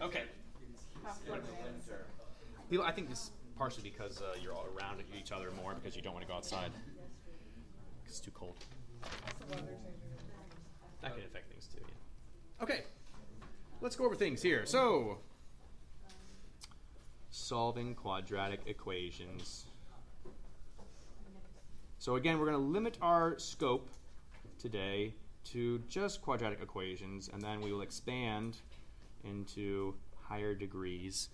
Okay. People, I think this is partially because you're all around each other more because you don't want to go outside because it's too cold. That can affect things too, yeah. Okay. Let's go over things here. So, solving quadratic equations. So again, we're going to limit our scope today to just quadratic equations, and then we will expand into higher degrees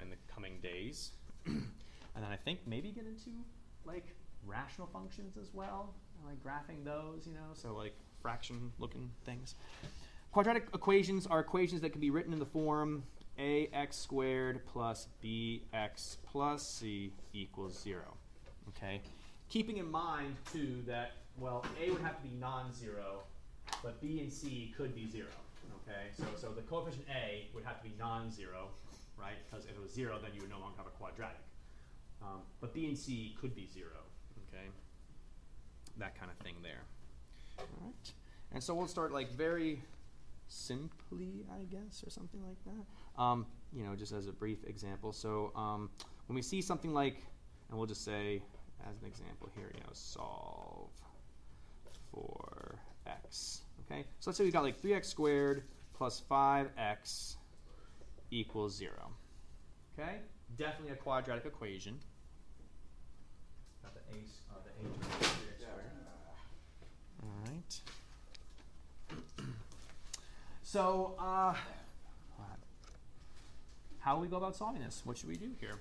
in the coming days. And then I think maybe get into like rational functions as well, like graphing those, so like fraction looking things. Quadratic equations are equations that can be written in the form ax squared plus bx plus c equals 0. Okay? Keeping in mind, too, that, well, a would have to be non-zero, but b and c could be 0. Okay? So the coefficient a would have to be non-zero, right? Because if it was 0, then you would no longer have a quadratic. But b and c could be 0. Okay? That kind of thing there. All right? And so we'll start like very simply, I guess, or something like that. Just as a brief example. So when we see something like, and we'll just say, as an example here, solve for x. Okay, so let's say we've got like 3x squared plus 5x equals 0. Okay, definitely a quadratic equation. Got the a term, 3x squared. All right. So, how do we go about solving this? What should we do here?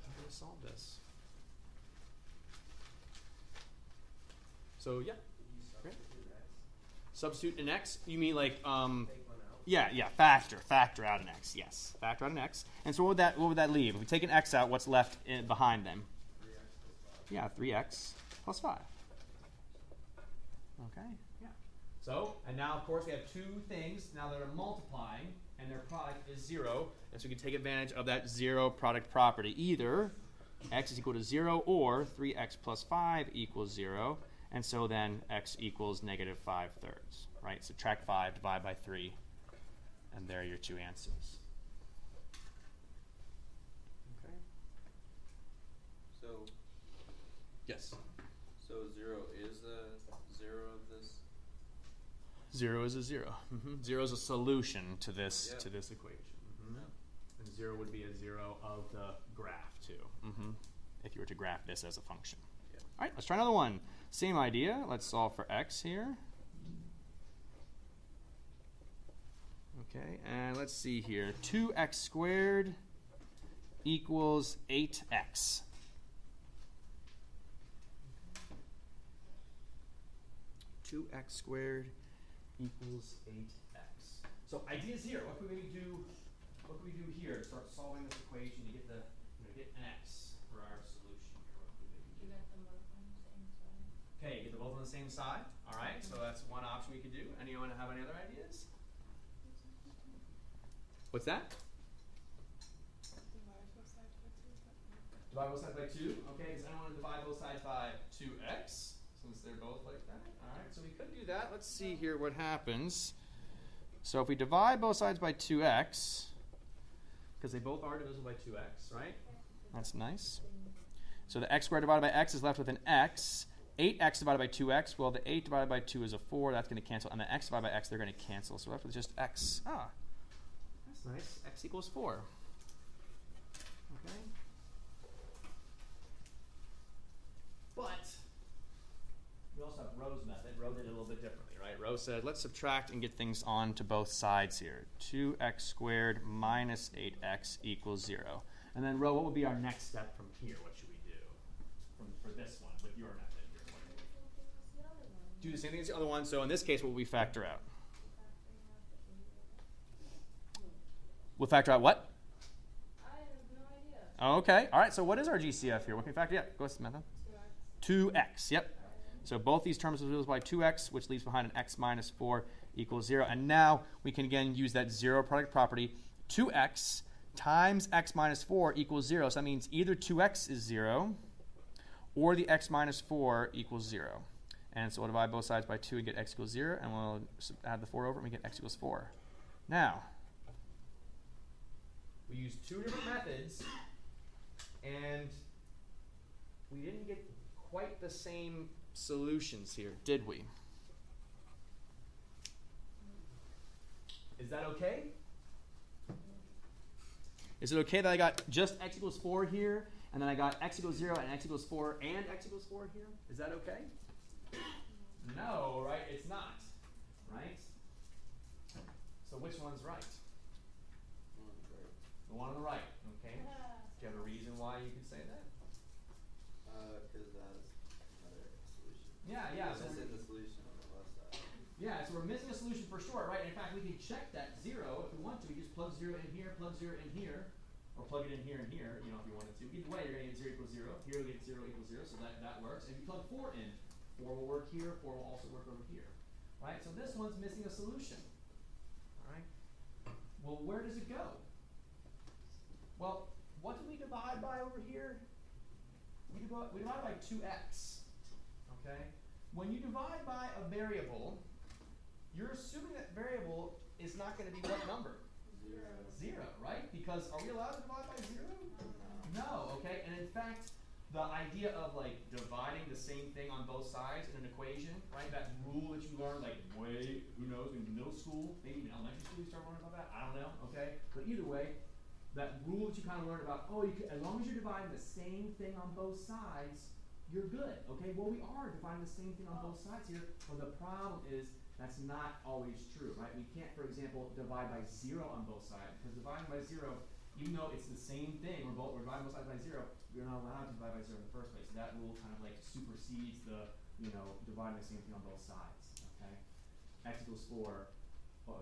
How do we solve this? So, yeah. Great. Substitute an x? You mean like, yeah, factor out an x. Yes, factor out an x. And so what would that leave? If we take an x out, what's left behind them? 3x plus 5. Yeah, 3x plus 5. Okay, yeah. So, and now of course we have two things now that are multiplying, and their product is 0, and so we can take advantage of that 0 product property. Either x is equal to 0 or 3x plus 5 equals 0, and so then x equals negative 5/3, right? Subtract 5, divide by 3, and there are your two answers. Okay. So, yes? So 0 is a 0 of this? 0 is a 0. 0 is a solution to this equation. And 0 would be a 0 of the graph too, if you were to graph this as a function. Yeah. All right, let's try another one. Same idea. Let's solve for x here. Okay, and let's see here. 2x squared equals 8x. 2x squared equals 8x. So ideas here. What could we do? What could we do here to start solving this equation to get get an x for our solution here? What could we do? You got them both on the same side. Okay, get them both on the same side. All right. So that's one option we could do. Anyone have any other ideas? What's that? Divide both sides by 2. Okay. Does anyone want to divide both sides by 2x? Since they're both like that. All right, so we could do that. Let's see here what happens. So if we divide both sides by 2x, because they both are divisible by 2x, right? That's nice. So the x squared divided by x is left with an x. 8x divided by 2x, well, the 8 divided by 2 is a 4. That's going to cancel. And the x divided by x, they're going to cancel. So we're left with just x. Ah, that's nice. X equals 4. Okay. But we also have Rho's method. Rho did it a little bit differently, right? Rho said, let's subtract and get things on to both sides here. 2x squared minus 8x equals 0. And then, Rho, what would be our next step from here? What should we do for this one with your method? Do the same thing as the other one. So in this case, what will we factor out? We'll factor out what? I have no idea. Okay. All right. So what is our GCF here? What can we factor? Yeah. Go ahead, Samantha. 2x. Yep. So both these terms will be by 2x, which leaves behind an x minus 4 equals 0. And now we can again use that 0 product property. 2x times x minus 4 equals 0. So that means either 2x is 0 or the x minus 4 equals 0. And so we'll divide both sides by 2 and get x equals 0, and we'll add the 4 over and we get x equals 4. Now, we used 2 different methods, and we didn't get quite the same solutions here, did we? Is that okay? Is it okay that I got just x equals 4 here, and then I got x equals 0 and x equals 4 and x equals 4 here? Is that okay? No, right? It's not, right? So which one's right? The one on the right, okay? Do you have a reason why you could say that? Because that's another solution. Yeah. So it's in the solution on the left side. Yeah, so we're missing a solution for sure, right? In fact, we can check that 0 if we want to. We just plug 0 in here, plug 0 in here, or plug it in here and here, you know, if you wanted to. Either way, you're going to get 0 equals 0. Here we get 0 equals 0, so that works. And if you plug 4 in, 4 will work here, 4 will also work over here, right? So this one's missing a solution, all right? Well, where does it go? Well, what do we divide by over here? We divide by 2x, okay? When you divide by a variable, you're assuming that variable is not going to be what number? 0, right? Because are we allowed to divide by 0? No, okay? And in fact, the idea of like dividing the same thing on both sides in an equation, right? That rule that you learned like who knows, in middle school, maybe even elementary school you start learning about that, I don't know, okay? But either way, that rule that you kind of learned about, as long as you're dividing the same thing on both sides, you're good, okay? Well, we are dividing the same thing on both sides here, but the problem is that's not always true, right? We can't, for example, divide by 0 on both sides, because dividing by 0, even though it's the same thing, we're dividing both sides by 0, we're not allowed to divide by 0 in the first place. So that rule kind of like supersedes the, dividing the same thing on both sides, okay? X equals 4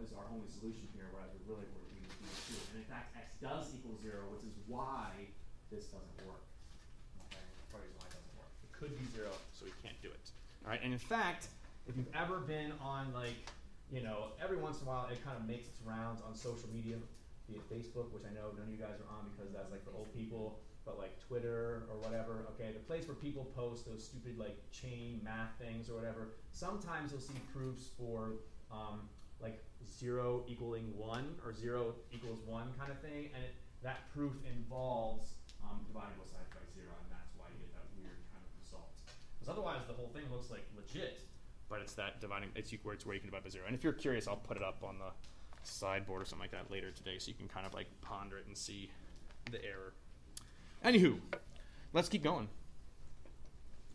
is our only solution here, whereas we need to do 2. And in fact, x does equal 0, which is why this doesn't work, okay? Probably why it doesn't work. It could be 0, so we can't do it, all right? And in fact, if you've ever been on like, every once in a while it kind of makes its rounds on social media, be it Facebook, which I know none of you guys are on because that's like for old people, but like Twitter or whatever, okay, the place where people post those stupid like chain math things or whatever, sometimes you'll see proofs for like 0 equaling 1 or 0 equals 1 kind of thing, and that proof involves dividing both sides by 0, and that's why you get that weird kind of result. Because otherwise the whole thing looks like legit. But it's that dividing, it's where you can divide by 0. And if you're curious, I'll put it up on the sideboard or something like that later today so you can kind of like ponder it and see the error. Anywho, let's keep going.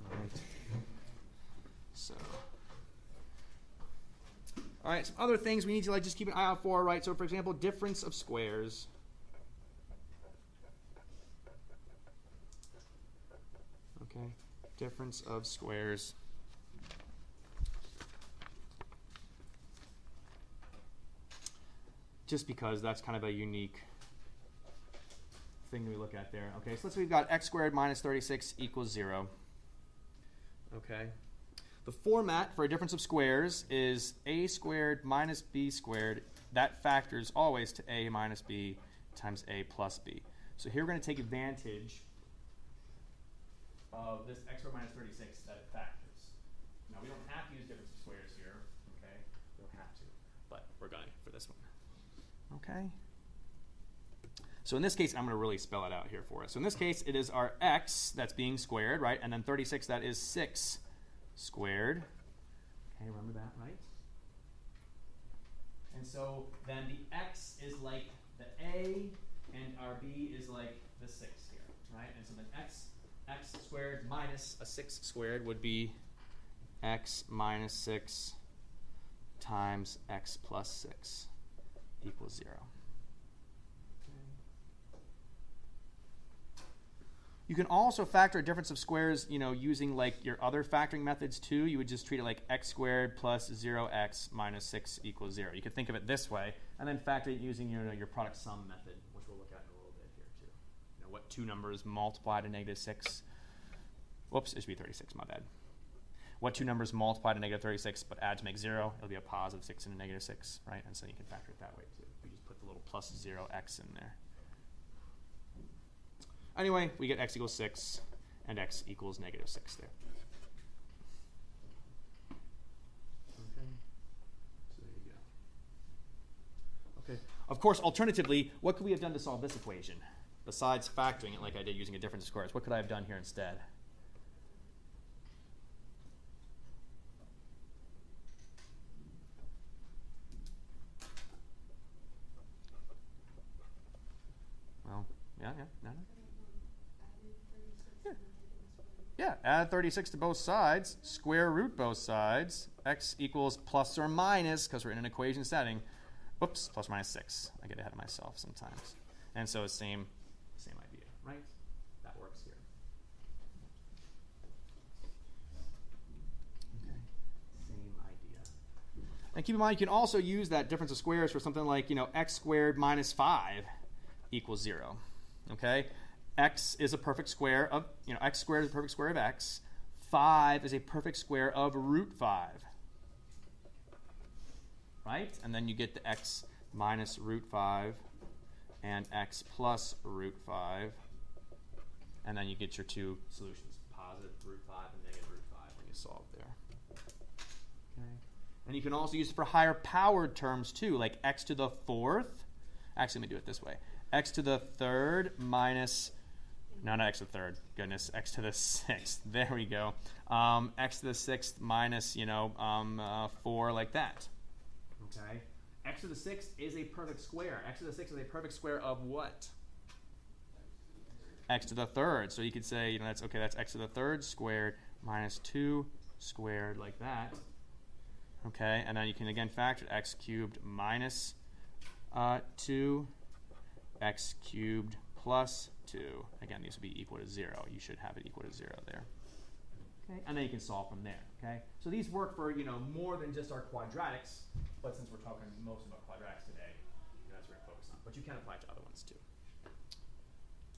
All right. So, all right, some other things we need to like just keep an eye out for, right? So for example, difference of squares. Okay, difference of squares. Just because that's kind of a unique thing we look at there. Okay, so let's say we've got x squared minus 36 equals 0. Okay. The format for a difference of squares is a squared minus b squared. That factors always to a minus b times a plus b. So here we're going to take advantage of this x squared minus 36 that it factors. Now we don't have to use difference of squares here. Okay, we don't have to, but we're going to for this one. Okay. So in this case, I'm going to really spell it out here for us. So in this case, it is our x that's being squared, right? And then 36, that is 6 squared. Okay, remember that, right? And so then the x is like the a, and our b is like the 6 here, right? And so then x squared minus a 6 squared would be x minus 6 times x plus 6. Equals 0. You can also factor a difference of squares, using like your other factoring methods too. You would just treat it like x squared plus 0x minus 6 equals 0. You could think of it this way, and then factor it using your product sum method, which we'll look at in a little bit here too. What two numbers multiply to negative 6? Whoops, it should be 36, my bad. What two numbers multiply to negative 36 but add to make 0? It'll be a positive 6 and a negative 6, right? And so you can factor it that way too. We just put the little plus 0x in there. Anyway, we get x equals 6 and x equals negative 6 there. Of course, alternatively, what could we have done to solve this equation? Besides factoring it like I did using a difference of squares, what could I have done here instead? Well, yeah. Yeah, add 36 to both sides, square root both sides, x equals plus or minus, because we're in an equation setting, whoops, plus or minus 6. I get ahead of myself sometimes. And so it's same idea, right? That works here. Okay, same idea. And keep in mind, you can also use that difference of squares for something like, x squared minus 5 equals 0, okay? X is a perfect square of, x squared is a perfect square of x. 5 is a perfect square of root 5. Right? And then you get the x minus root 5 and x plus root 5. And then you get your two solutions, positive root 5 and negative root 5 when you solve there. Okay. And you can also use it for higher powered terms too, like x to the 4th. Actually, let me do it this way. X to the 3rd minus... No, not x to the 3rd. Goodness, x to the 6th. There we go. X to the 6th minus, 4, like that. Okay. X to the 6th is a perfect square. X to the 6th is a perfect square of what? X to the 3rd. So you could say, that's x to the 3rd squared minus 2 squared, like that. Okay, and then you can again factor x cubed minus 2, x cubed plus 2. Again, these will be equal to 0. You should have it equal to 0 there. Okay, and then you can solve from there. Okay, so these work for more than just our quadratics, but since we're talking most about quadratics today, that's what we're focused on. But you can apply it to other ones too.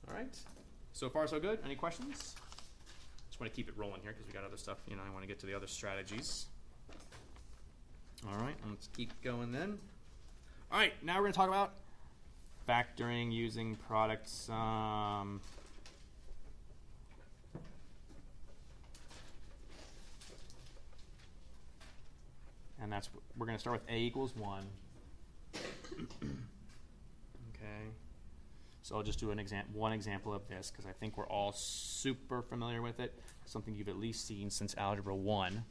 All right, so far so good. Any questions? Just want to keep it rolling here because we got other stuff. I want to get to the other strategies. All right, let's keep going then. All right, now we're going to talk about factoring using product sum. And we're going to start with a equals 1. Okay. So I'll just do one example of this because I think we're all super familiar with it. Something you've at least seen since Algebra 1.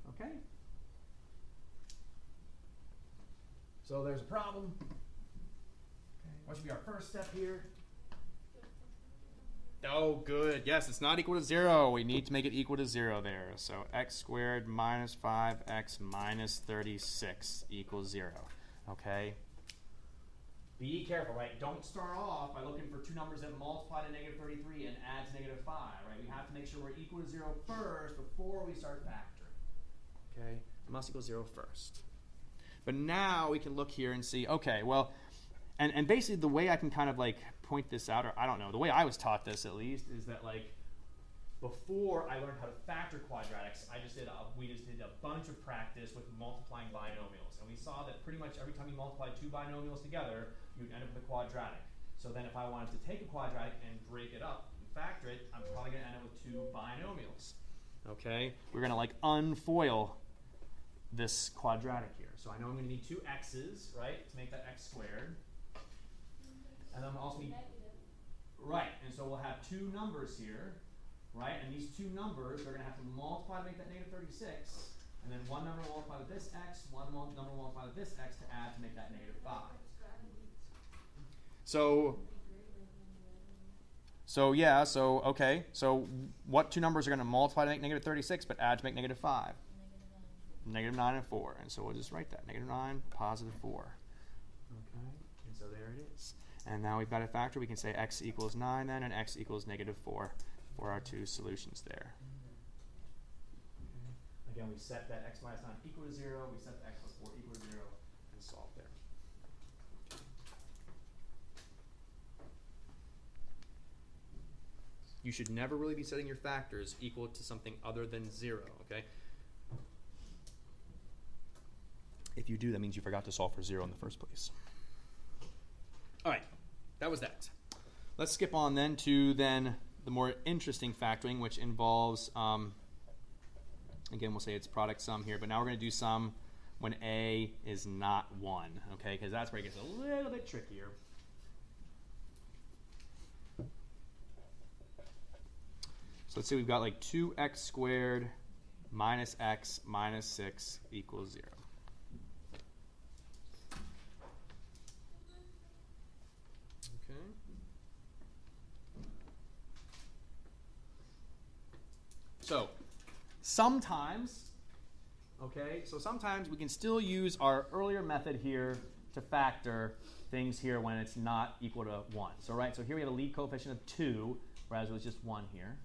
Okay. So there's a problem. Okay. What should be our first step here? Oh, good. Yes, it's not equal to 0. We need to make it equal to 0 there. So x squared minus 5x minus 36 equals 0. Okay? Be careful, right? Don't start off by looking for two numbers that multiply to negative 33 and add to negative 5, right? We have to make sure we're equal to 0 first before we start factoring. Okay? It must equal 0 first. But now we can look here and see, okay, well, and basically the way I can kind of point this out, or I don't know, the way I was taught this at least, is that before I learned how to factor quadratics, we just did a bunch of practice with multiplying binomials. And we saw that pretty much every time you multiply two binomials together, you'd end up with a quadratic. So then if I wanted to take a quadratic and break it up and factor it, I'm probably going to end up with two binomials. Okay? We're going to unfoil this quadratic here. So I know I'm going to need two x's, right, to make that x squared. And then we'll also need, right, and so we'll have two numbers here, right, and these two numbers are going to have to multiply to make that negative 36, and then one number will multiply with this x, one number will multiply with this x to add to make that negative 5. Okay, so what two numbers are going to multiply to make negative 36 but add to make negative 5? Negative 9 and 4, and so we'll just write that, negative 9, positive 4. Okay, and so there it is. And now we've got a factor. We can say x equals 9 then, and x equals negative 4 for our two solutions there. Okay. Again, we set that x minus 9 equal to 0. We set the x plus 4 equal to 0, and solve there. You should never really be setting your factors equal to something other than 0, okay? If you do, that means you forgot to solve for 0 in the first place. All right, that was that. Let's skip on then to the more interesting factoring, which involves Again, we'll say it's product sum here, but now we're going to do sum when a is not 1, okay? Because that's where it gets a little bit trickier. So let's say we've got like 2x squared minus x minus 6 equals 0. Okay. So sometimes we can still use our earlier method here to factor things here when it's not equal to 1. So so here we have a lead coefficient of 2, whereas it was just 1 here.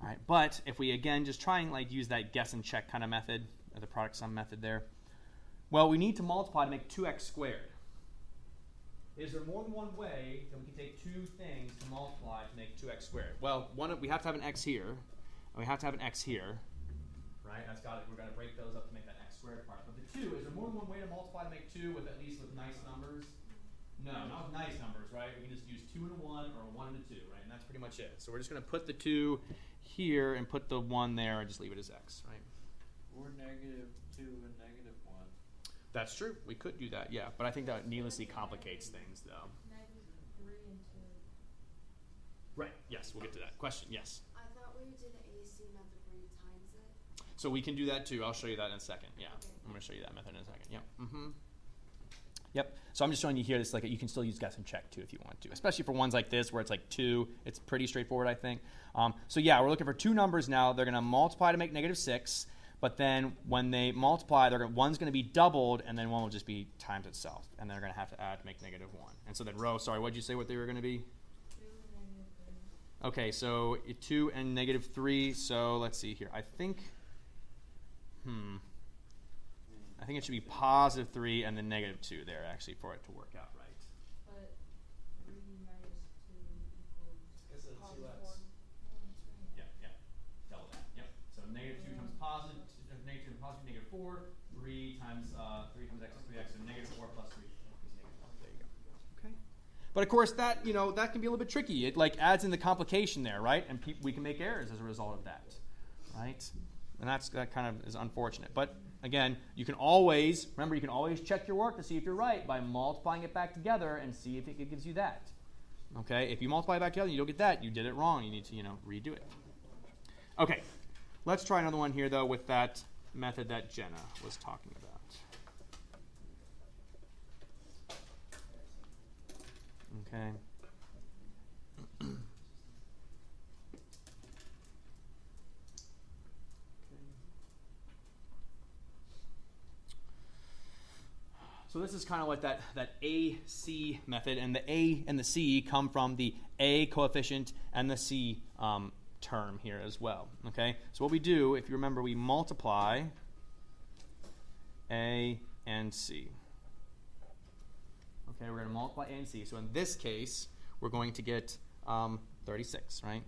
All right, but if we again just try and like use that guess and check kind of method, the product sum method there, well, we need to multiply to make 2x squared. Is there more than one way that we can take two things to multiply to make 2x squared? Well, we have to have an x here, and we have to have an x here, right? That's got it. We're going to break those up to make that x squared part. But the 2, is there more than one way to multiply to make 2 with at least with nice numbers? No, not with nice numbers, right? We can just use 2 and a 1 or a 1 and a 2, right? And that's pretty much it. So we're just going to put the 2 here and put the 1 there and just leave it as x, right? Or -2 and -1. That's true. We could do that, yeah. But I think that needlessly complicates things, though. -3 and 2. Right, yes, we'll get to that. Question, yes? I thought we did the AC method where you times it. So we can do that too. I'll show you that in a second. Yeah, Okay. I'm going to show you that method in a second. Yep. Mm-hmm. Yep. So I'm just showing you here. This like you can still use guess and check too if you want to, especially for ones like this where it's like 2. It's pretty straightforward, I think. So yeah, we're looking for two numbers now. They're going to multiply to make -6, but then when they multiply, one's going to be doubled, and then one will just be times itself, and they're going to have to add to make -1. And so then sorry, what did you say what they were going to be? 2 and -3. Okay, so 2 and -3. So let's see here. I think it should be +3 and then -2 there actually for it to work out right. But 3 minus 2 equals Guess it's positive 2x. 1. Yeah. Double that. Yep. So -2 times positive, -2 positive, -4. 3 times x is 3x, so -4 plus 3 is -1. There you go. Okay. But of course that that can be a little bit tricky. It like adds in the complication there, right? And we can make errors as a result of that, right? And that kind of is unfortunate. But again, you can always check your work to see if you're right by multiplying it back together and see if it gives you that. Okay, if you multiply it back together and you don't get that, you did it wrong. You need to redo it. Okay, let's try another one here though with that method that Jenna was talking about. Okay. So this is kind of like that AC method, and the A and the C come from the A coefficient and the C term here as well. Okay, so what we do, if you remember, we multiply A and C. Okay, we're going to multiply A and C. So in this case, we're going to get 36, right?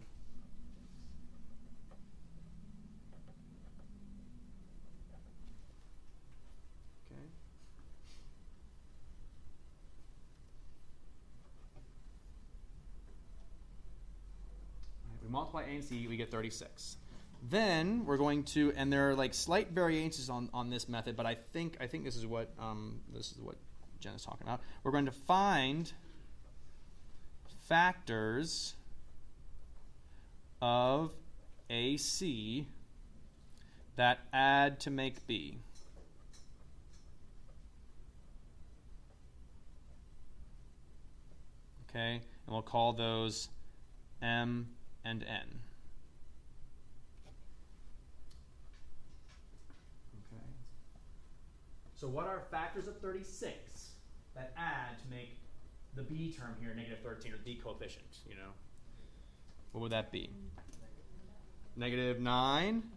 We multiply A and C, we get 36. Then we're going to, and there are like slight variations on this method, but I think this is what Jen is talking about. We're going to find factors of AC that add to make B. Okay, and we'll call those M and N. Okay. So what are factors of 36 that add to make the B term here -13, or the B coefficient, What would that be? -9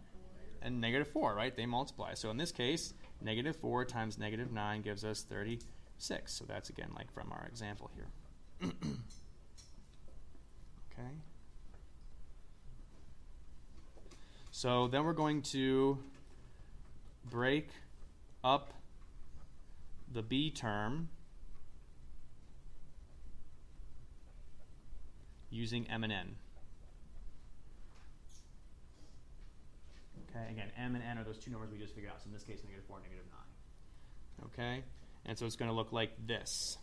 and -4, right? They multiply. So in this case, -4 times -9 gives us 36. So that's again like from our example here. Okay. So then we're going to break up the B term using M and N. Okay. Okay, again, m and n are those two numbers we just figured out. So in this case, -4 and -9. Okay, and so it's going to look like this.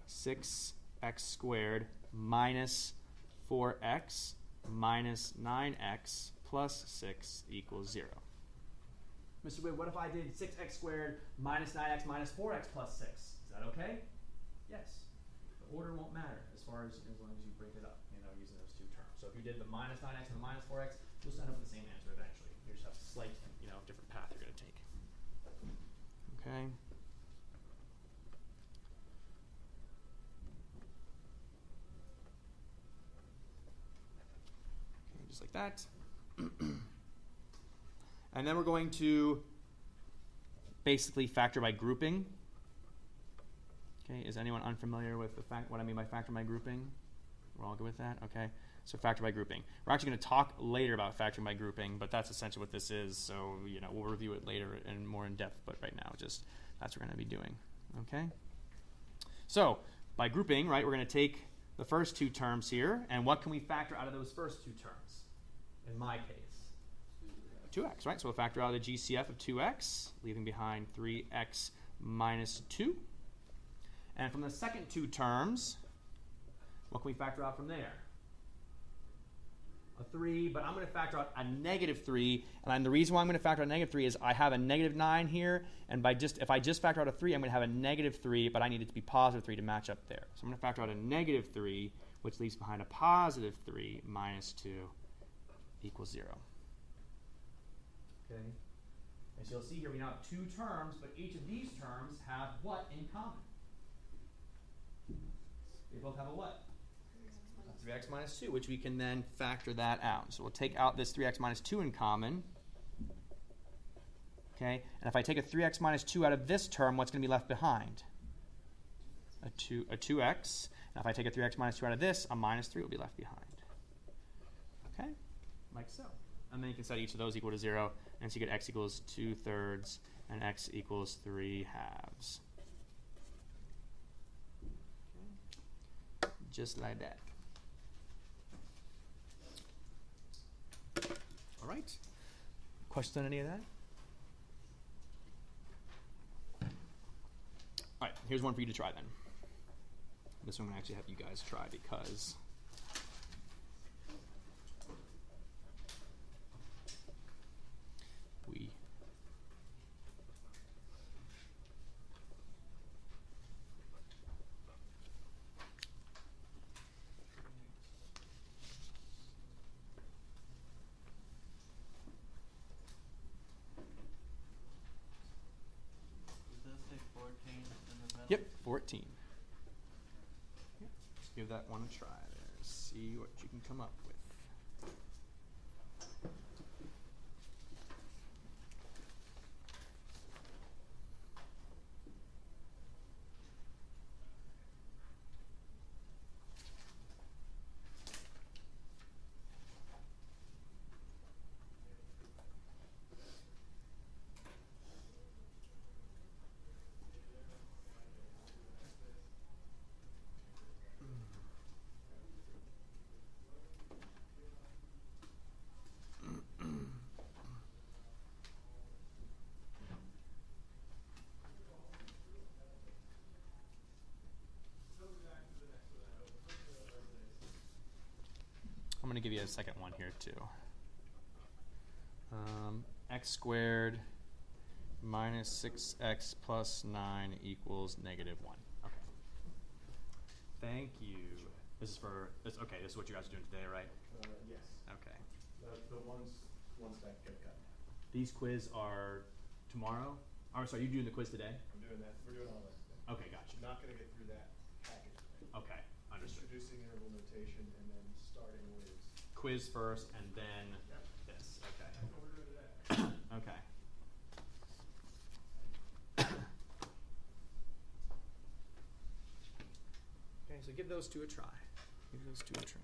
6x squared minus 4x minus 9x plus 6 equals 0. Mr. Witt, what if I did 6x squared minus 9x minus 4x plus 6? Is that okay? Yes. The order won't matter as long as you break it up, using those two terms. So if you did the minus 9x and the minus 4x, you'll end up with the same answer eventually. You just have a slight, different path you're going to take. Okay. Just like that. And then we're going to basically factor by grouping. Okay, is anyone unfamiliar with what I mean by factor by grouping? We're all good with that? Okay, so factor by grouping. We're actually going to talk later about factoring by grouping, but that's essentially what this is. So, we'll review it later and more in depth, but right now, just that's what we're going to be doing. Okay? So, by grouping, right, we're going to take the first two terms here, and what can we factor out of those first two terms? In my case, 2x, right? So we'll factor out the GCF of 2x, leaving behind 3x minus 2. And from the second two terms, what can we factor out from there? A 3, but I'm going to factor out a -3. And the reason why I'm going to factor out a -3 is I have a -9 here, and if I just factor out a 3, I'm going to have a -3, but I need it to be +3 to match up there. So I'm going to factor out a -3, which leaves behind a +3 minus 2 equals 0. Okay. And so you'll see here we now have two terms, but each of these terms have what in common? They both have a what? 3x minus 2, which we can then factor that out. So we'll take out this 3x minus 2 in common. Okay, and if I take a 3x minus 2 out of this term, what's going to be left behind? A 2x. And if I take a 3x minus 2 out of this, a -3 will be left behind. Okay, like so. And then you can set each of those equal to 0, and so you get x equals 2/3 and x equals 3/2. Okay. Just like that. All right. Questions on any of that? All right, here's one for you to try then. This one I'm going to actually have you guys try because we Does that say 14 in the middle? Yep, 14. Yep. Just give that one a try there. See what you can come up with. I'm going to give you a second one here too. X squared minus 6x plus 9 equals -1. Okay. Thank you. This is for this. Okay, this is what you guys are doing today, right? Yes. Okay. The ones that get cut. These quiz are tomorrow. Oh, sorry, you doing the quiz today? I'm doing that. We're doing all that today. Okay, gotcha. Not going to get through that package today. Okay, understood. Introducing interval notation and then starting with. Quiz first and then Yep. this. Okay. That's what we're doing today. Okay. Okay, so give those two a try. Give those two a try.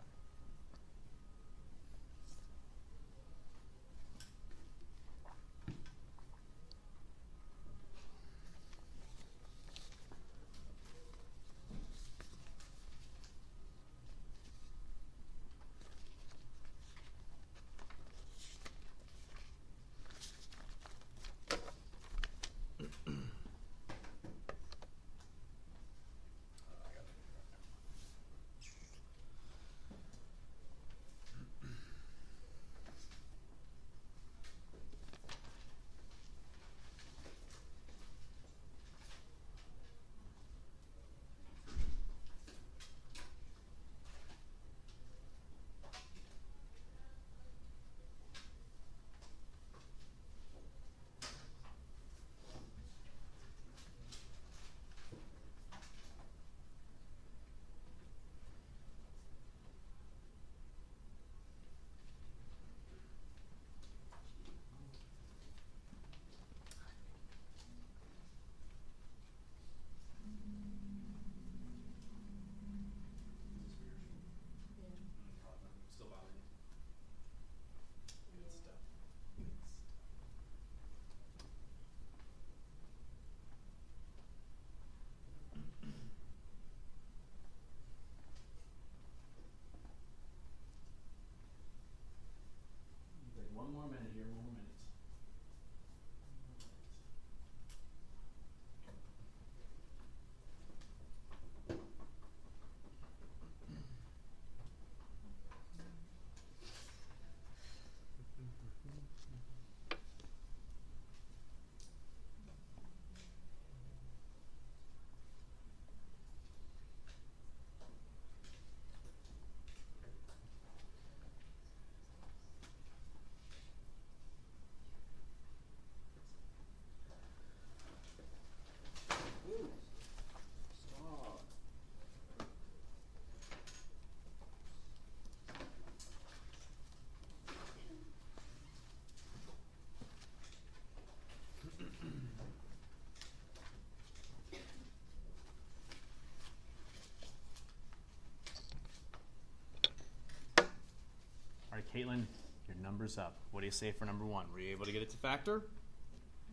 Caitlin, your number's up. What do you say for number 1? Were you able to get it to factor?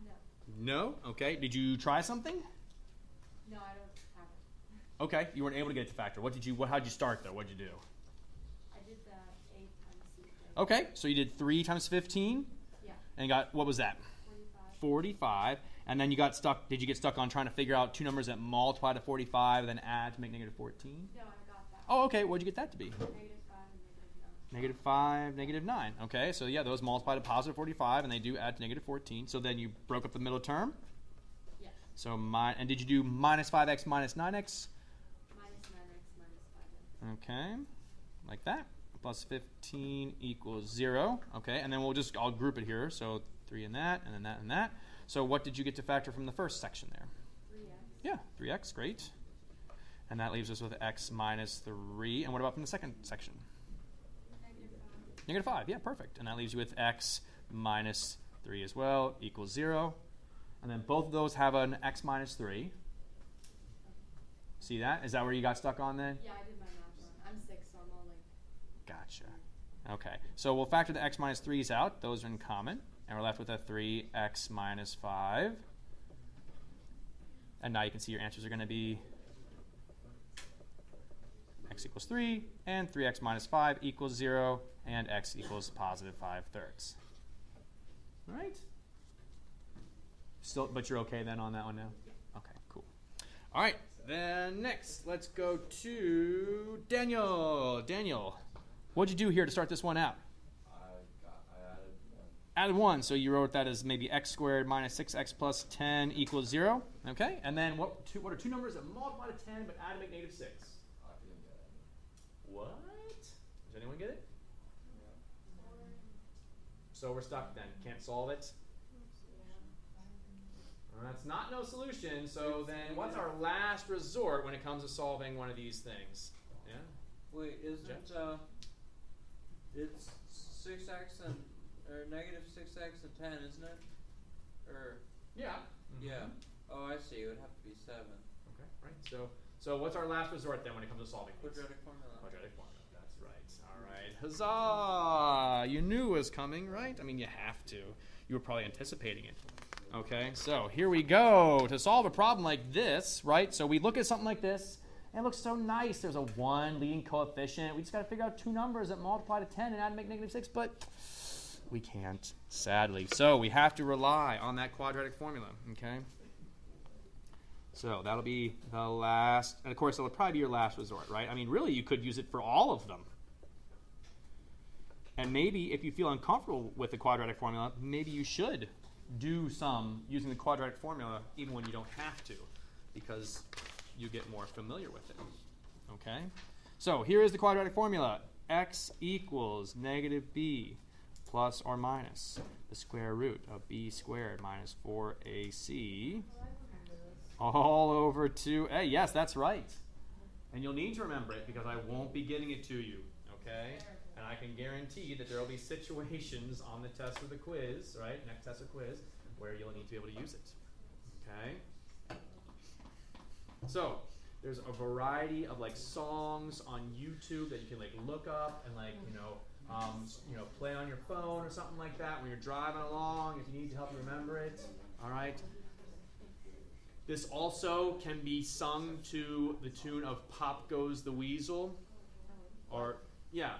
No. No? Okay. Did you try something? No, I don't have it. Okay. You weren't able to get it to factor. How'd you start though? What'd you do? I did the 8 times C thing. Okay. So you did 3 times 15 Yeah. and got, what was that? 45. And then you got stuck. Did you get stuck on trying to figure out 2 numbers that multiply to 45 and then add to make negative 14? No, I got that. Oh, okay. What'd you get that to be? -5 and -9. Negative 5, negative 9. Okay, so yeah, those multiply to positive 45, and they do add to negative 14. So then you broke up the middle term. Yes. So and did you do minus 5x minus 9x? -9x -5x. Okay, like that. Plus 15 equals 0. Okay, and then I'll group it here. So 3 in that, and then that, and that. So what did you get to factor from the first section there? 3x. Yeah, 3x, great. And that leaves us with x minus 3. And what about from the second section? -5. -5, yeah, perfect. And that leaves you with x minus 3 as well, equals 0. And then both of those have an x minus 3. See that? Is that where you got stuck on then? Yeah, I did my math wrong. I'm 6, so I'm all like. Gotcha. Okay, so we'll factor the x minus 3's out. Those are in common. And we're left with a 3x minus 5. And now you can see your answers are going to be x equals 3, and 3x minus 5 equals 0, and x equals positive 5/3. All right? But you're okay then on that one now? Okay, cool. All right, then next, let's go to Daniel. Daniel, what'd you do here to start this one out? I added 1. Added 1, so you wrote that as maybe x squared minus 6x plus 10 equals 0. Okay, and then what are 2 numbers that multiply to 10 but add to make negative 6? I didn't get it. What? Does anyone get it? So we're stuck then. Can't solve it? Well, that's not no solution. So then what's our last resort when it comes to solving one of these things? Yeah? Wait, isn't it's 6x and or negative 6x and 10, isn't it? Or Yeah. yeah. Oh, I see. It would have to be 7. Okay, right. So what's our last resort then when it comes to solving these? Quadratic formula. Quadratic formula. That's right. All right. Huzzah! You knew it was coming, right? I mean, you have to. You were probably anticipating it. Okay, so here we go. To solve a problem like this, right? So we look at something like this, and it looks so nice. There's a 1 leading coefficient. We just got to figure out 2 numbers that multiply to 10 and add to make negative 6, but we can't, sadly. So we have to rely on that quadratic formula, okay? So that'll be the last, and of course it'll probably be your last resort, right? I mean, really you could use it for all of them. And maybe if you feel uncomfortable with the quadratic formula, maybe you should do some using the quadratic formula even when you don't have to, because you get more familiar with it, okay? So here is the quadratic formula. X equals negative b plus or minus the square root of b squared minus 4ac all over 2a. Yes, that's right. And you'll need to remember it because I won't be getting it to you, okay? And I can guarantee that there will be situations on the test or the quiz, right, next test or quiz, where you'll need to be able to use it, okay? So there's a variety of like songs on YouTube that you can like look up and like, play on your phone or something like that when you're driving along if you need to help you remember it, all right? This also can be sung to the tune of Pop Goes the Weasel, or, yeah,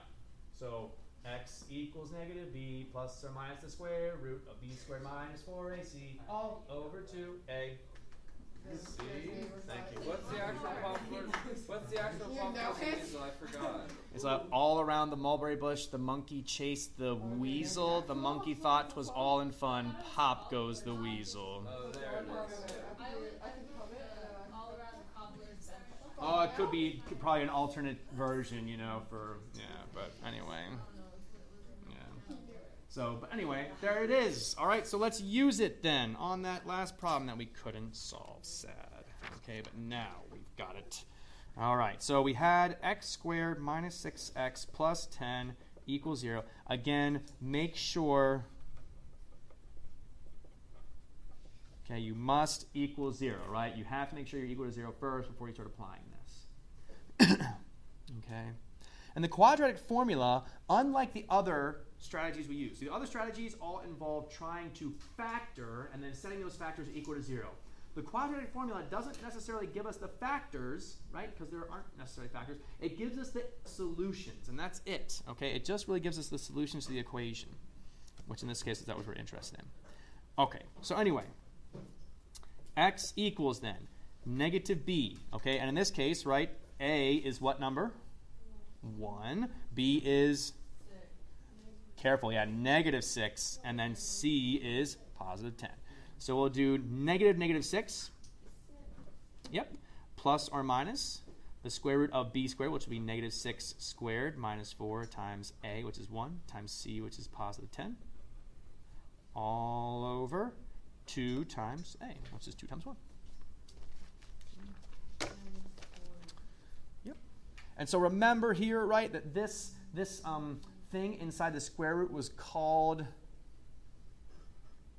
so x equals negative b plus or minus the square root of b squared minus 4ac all over 2a. See? Thank you. What's the actual pop goes the weasel? I forgot. It's all around the mulberry bush, the monkey chased the weasel, the monkey thought 'twas all in fun, pop goes the weasel. Oh, there it is. All around the cobbler's bench. Oh, it could be probably an alternate version, but anyway. Yeah. So, but anyway, there it is. All right, so let's use it then on that last problem that we couldn't solve. Sad. Okay, but now we've got it. All right, so we had x squared minus 6x plus 10 equals 0. Again, make sure, okay, you must equal 0, right? You have to make sure you're equal to 0 first before you start applying this. Okay. And the quadratic formula, unlike the other strategies we use, the other strategies all involve trying to factor and then setting those factors equal to 0. The quadratic formula doesn't necessarily give us the factors, right, because there aren't necessarily factors. It gives us the solutions, and that's it, okay? It just really gives us the solutions to the equation, which in this case is that what we're interested in. Okay, so anyway, x equals then negative b, okay? And in this case, right, a is what number? 1. B is, careful, yeah, negative 6, and then c is positive 10. So we'll do negative 6, yep, plus or minus the square root of b squared, which will be negative 6 squared minus 4 times a, which is 1, times c, which is positive 10, all over 2 times a, which is 2 times 1. Yep. And so remember here, right, that this thing inside the square root was called,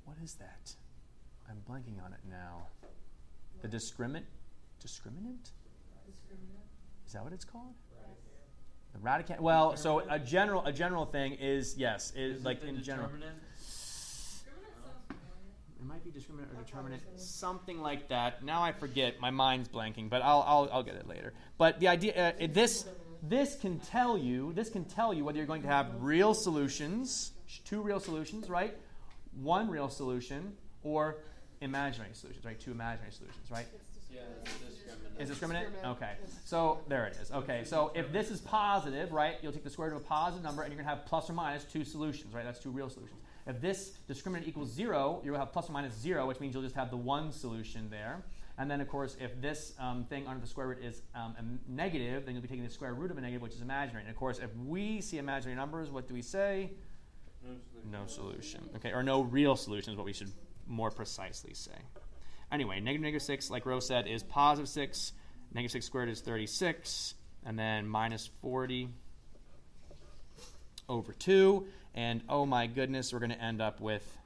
what is that? I'm blanking on it now. The discriminant? Is that what it's called? The radicand. Well, so a general thing is, yes, is like in general. It might be discriminant or determinant, something like that. Now I forget. My mind's blanking, but I'll get it later. But the idea, this can tell you whether you're going to have real solutions, 2 real solutions, right? 1 real solution, or imaginary solutions, right? 2 imaginary solutions, right? Yeah, it's discriminant. Is discriminant? Okay. So there it is. Okay. So if this is positive, right, you'll take the square root of a positive number, and you're going to have plus or minus 2 solutions, right? That's 2 real solutions. If this discriminant equals 0, you'll have plus or minus 0, which means you'll just have the 1 solution there. And then, of course, if this thing under the square root is a negative, then you'll be taking the square root of a negative, which is imaginary. And, of course, if we see imaginary numbers, what do we say? No solution. Okay, or no real solution is what we should more precisely say. Anyway, negative 6, like Rose said, is positive 6. Negative 6 squared is 36. And then minus 40 over 2. And, oh my goodness, we're going to end up with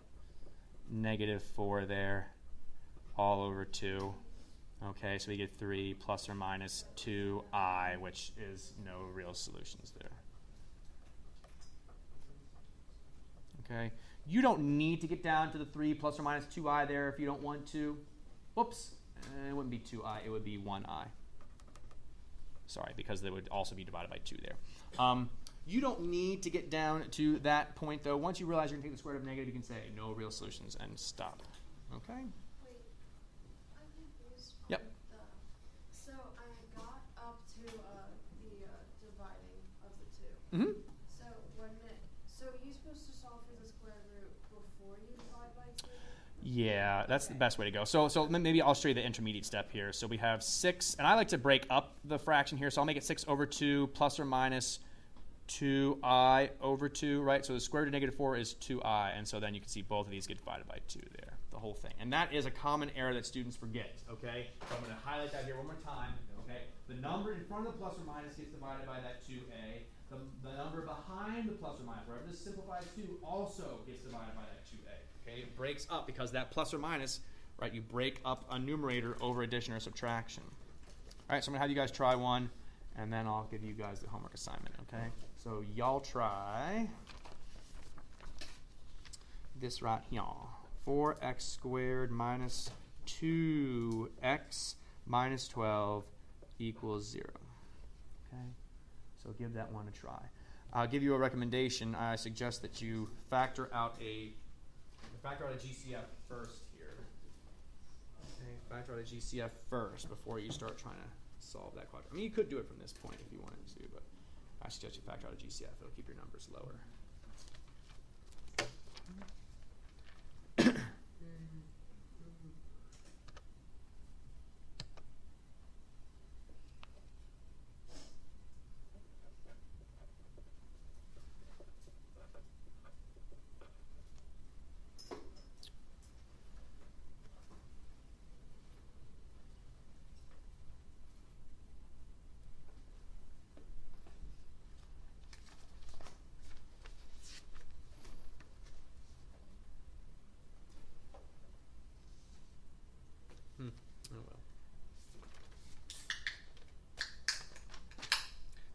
negative 4 there, all over 2. Okay, so we get 3 plus or minus 2i, which is no real solutions there. Okay, you don't need to get down to the 3 plus or minus 2i there if you don't want to. Whoops, it wouldn't be 2i, it would be 1i. Sorry, because they would also be divided by 2 there. You don't need to get down to that point, though. Once you realize you're going to take the square root of negative, you can say no real solutions and stop. Okay? Wait, I'm confused. Yep. So I got up to the dividing of the 2. Mm-hmm. So you're supposed to solve for the square root before you divide by 2? Yeah, that's the best way to go. So maybe I'll show you the intermediate step here. So we have 6, and I like to break up the fraction here. So I'll make it 6 over 2 plus or minus 2i over 2, right? So the square root of negative 4 is 2i, and so then you can see both of these get divided by 2 there, the whole thing. And that is a common error that students forget, okay? So I'm going to highlight that here one more time, okay? The number in front of the plus or minus gets divided by that 2a. The number behind the plus or minus, wherever this simplifies 2, also gets divided by that 2a, okay? It breaks up because that plus or minus, right, you break up a numerator over addition or subtraction. All right, so I'm going to have you guys try one, and then I'll give you guys the homework assignment, okay? So y'all try this right here. 4x squared minus 2x minus 12 equals 0. Okay? So give that one a try. I'll give you a recommendation. I suggest that you factor out a GCF first here. Okay, factor out a GCF first before you start trying to solve that quadrant. I mean, you could do it from this point if you wanted to, but I suggest you factor out a GCF. It'll keep your numbers lower.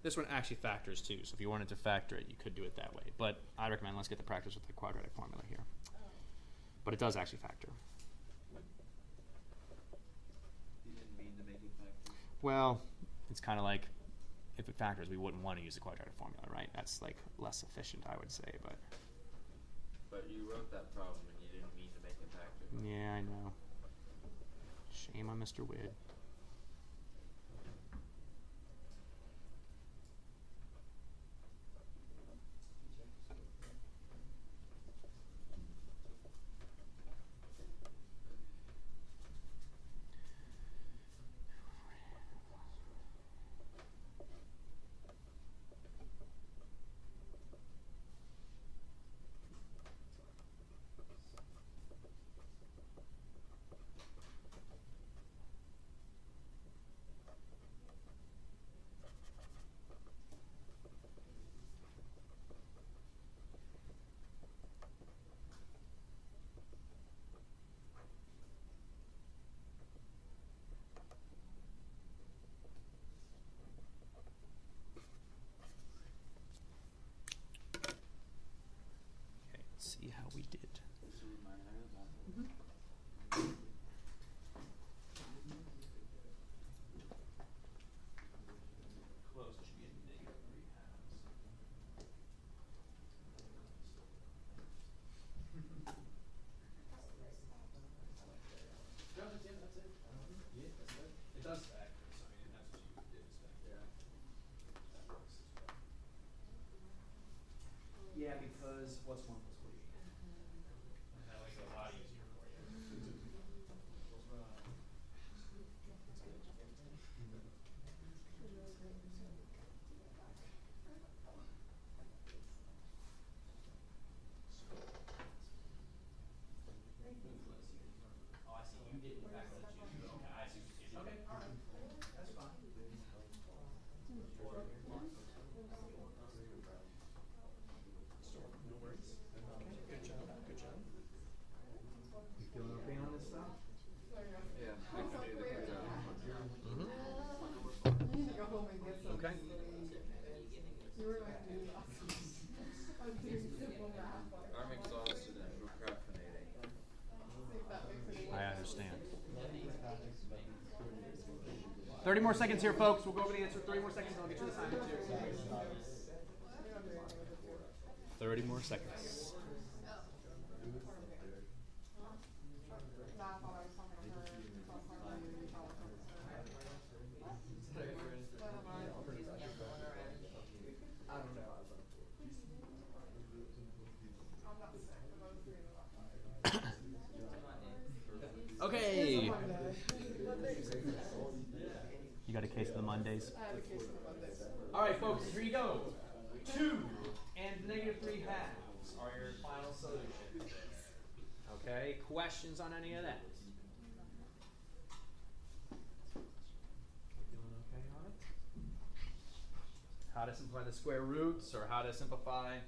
This one actually factors too, so if you wanted to factor it, you could do it that way. But I recommend let's get the practice with the quadratic formula here. But it does actually factor. You didn't mean to make it factor. Well, it's kind of like if it factors, we wouldn't want to use the quadratic formula, right? That's like less efficient, I would say, but But you wrote that problem and you didn't mean to make it factor. yeah, I know. Shame on Mr. Wid. Okay, let's see how we did. Just a reminder of that. Close should be a negative 3 halves. It does factor, so I mean that's what you did is factor. That works as well. Yeah, because what's 1 plus b? That makes it a lot easier for you. Oh, I see. You didn't factor the 2. Okay, I see what you're saying. Okay, all right. That's fine. No worries. Okay, good job. Good job. You feeling okay on this stuff? Yeah, I can do the quadratic. I need to go home and get some Okay. sleep. You were like me last week. I'm doing simple math. I'm exhausted and procrastinating. See if that makes any I understand. 30 more seconds here, folks. We'll go over the answer. 30 more seconds, and I'll get you the assignment too. 30 more seconds. Okay. You got a case of the Mondays? I have a case of the Mondays. All right, folks, here you go. 2 and negative 3 halves are your final solution. Okay, questions on any of that? Feeling okay on it? How to simplify the square roots, or how to simplify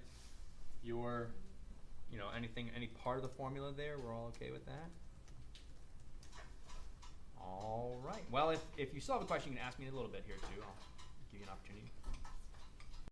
your, anything, any part of the formula there? We're all okay with that? All right. Well, if you still have a question, you can ask me in a little bit here too. I'll give you an opportunity.